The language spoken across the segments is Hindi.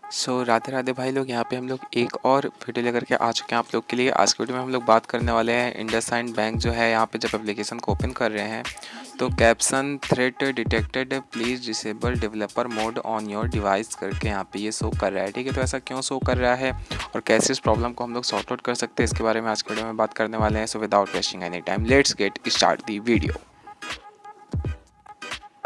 राधे राधे भाई लोग, यहाँ पे हम लोग एक और वीडियो लेकर के आ चुके हैं आप लोग के लिए। आज की वीडियो में हम लोग बात करने वाले हैं इंडसइंड बैंक जो है, यहाँ पे जब एप्लीकेशन को ओपन कर रहे हैं तो caption threat detected please disable developer mode on your device करके यहाँ पे ये शो कर रहा है। ठीक है, तो ऐसा क्यों शो कर रहा है और कैसे इस प्रॉब्लम को हम लोग सॉर्ट आउट कर सकते हैं, इसके बारे में आज की वीडियो में बात करने वाले हैं। So without wasting any time let's get start the video.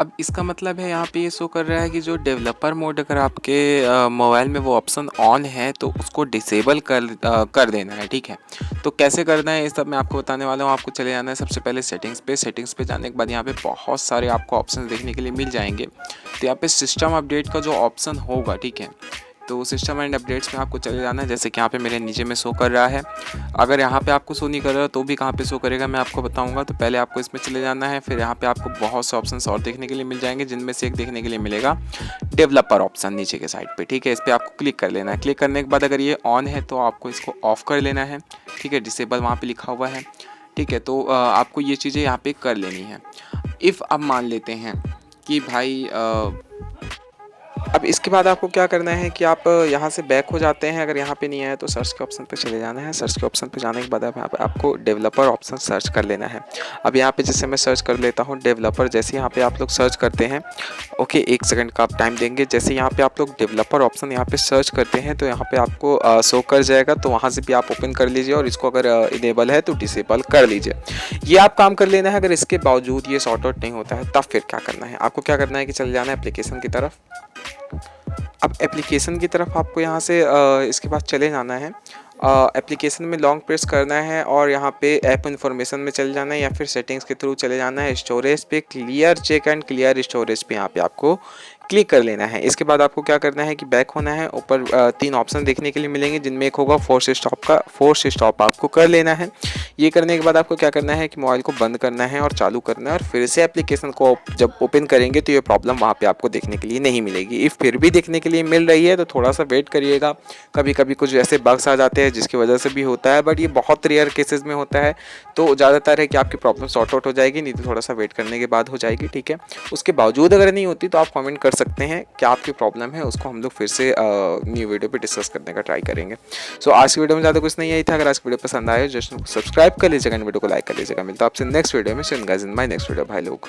अब इसका मतलब है यहाँ पे ये शो कर रहा है कि जो डेवलपर मोड अगर आपके मोबाइल में वो ऑप्शन ऑन है तो उसको डिसेबल कर देना है। ठीक है, तो कैसे करना है ये सब मैं आपको बताने वाला हूँ। आपको चले जाना है सबसे पहले सेटिंग्स पे जाने के बाद यहाँ पे बहुत सारे आपको ऑप्शन देखने के लिए मिल जाएंगे। तो यहाँ पे सिस्टम अपडेट का जो ऑप्शन होगा, ठीक है, तो सिस्टम एंड अपडेट्स में आपको चले जाना है। जैसे कि यहाँ पे मेरे नीचे में शो कर रहा है। अगर यहाँ पे आपको शो नहीं कर रहा तो भी कहाँ पे शो करेगा मैं आपको बताऊंगा। तो पहले आपको इसमें चले जाना है, फिर यहाँ पे आपको बहुत से ऑप्शंस और देखने के लिए मिल जाएंगे, जिनमें से एक देखने के लिए मिलेगा डेवलपर ऑप्शन नीचे के साइड पे। ठीक है, इस पर आपको क्लिक कर लेना है। क्लिक करने के बाद अगर ये ऑन है तो आपको इसको ऑफ कर लेना है। ठीक है, डिसेबल वहाँ पर लिखा हुआ है। ठीक है, तो आपको ये चीज़ें यहाँ पे कर लेनी है। इफ़ अब मान लेते हैं कि भाई अब इसके बाद आपको क्या करना है कि आप यहाँ से बैक हो जाते हैं। अगर यहाँ पे नहीं आया तो सर्च के ऑप्शन पे चले जाना है। सर्च के ऑप्शन पे जाने के बाद यहाँ पे आपको डेवलपर ऑप्शन सर्च कर लेना है। अब यहाँ पे जैसे मैं सर्च कर लेता हूँ डेवलपर, जैसे यहाँ पे आप लोग सर्च करते हैं, ओके, 1 सेकंड का आप टाइम देंगे। जैसे यहाँ पे आप लोग डेवलपर ऑप्शन यहाँ पे सर्च करते हैं तो यहाँ पे आपको शो कर जाएगा। तो वहाँ से भी आप ओपन कर लीजिए और इसको अगर इनेबल है तो डिसेबल कर लीजिए। ये आप काम कर लेना है। अगर इसके बावजूद ये सॉर्ट आउट नहीं होता है तब फिर क्या करना है, आपको क्या करना है कि चले जाना है एप्लीकेशन की तरफ। अब एप्लीकेशन की तरफ आपको यहाँ से इसके बाद चले जाना है। एप्लीकेशन में लॉन्ग प्रेस करना है और यहाँ पे ऐप इन्फॉर्मेशन में चले जाना है या फिर सेटिंग्स के थ्रू चले जाना है। स्टोरेज पे clear check and clear storage पे यहाँ पे आपको क्लिक कर लेना है। इसके बाद आपको क्या करना है कि बैक होना है। ऊपर 3 ऑप्शन देखने के लिए मिलेंगे, जिनमें एक होगा फोर्स स्टॉप का। फोर्स स्टॉप आपको कर लेना है। ये करने के बाद आपको क्या करना है कि मोबाइल को बंद करना है और चालू करना है, और फिर से एप्लीकेशन को जब ओपन करेंगे तो ये प्रॉब्लम वहाँ पे आपको देखने के लिए नहीं मिलेगी। इफ़ फिर भी देखने के लिए मिल रही है तो थोड़ा सा वेट करिएगा। कभी कभी कुछ ऐसे बग्स आ जाते हैं जिसकी वजह से भी होता है, बट ये बहुत रेयर केसेस में होता है। तो ज़्यादातर है कि आपकी प्रॉब्लम सॉर्ट आउट हो जाएगी, नहीं तो थोड़ा सा वेट करने के बाद हो जाएगी। ठीक है, उसके बावजूद अगर नहीं होती तो आप कमेंट कर सकते हैं क्या आपकी प्रॉब्लम है, उसको हम लोग फिर से न्यू वीडियो पे डिस्कस करने का ट्राई करेंगे। सो आज की वीडियो में ज़्यादा कुछ नहीं आई था। अगर आज की वीडियो पसंद आए जस्ट सब्सक्राइब कर लीजिएगा, वीडियो को लाइक कर लीजिएगा। मिलता है आपसे नेक्स्ट वीडियो में। Guys in my next video भाई लोग।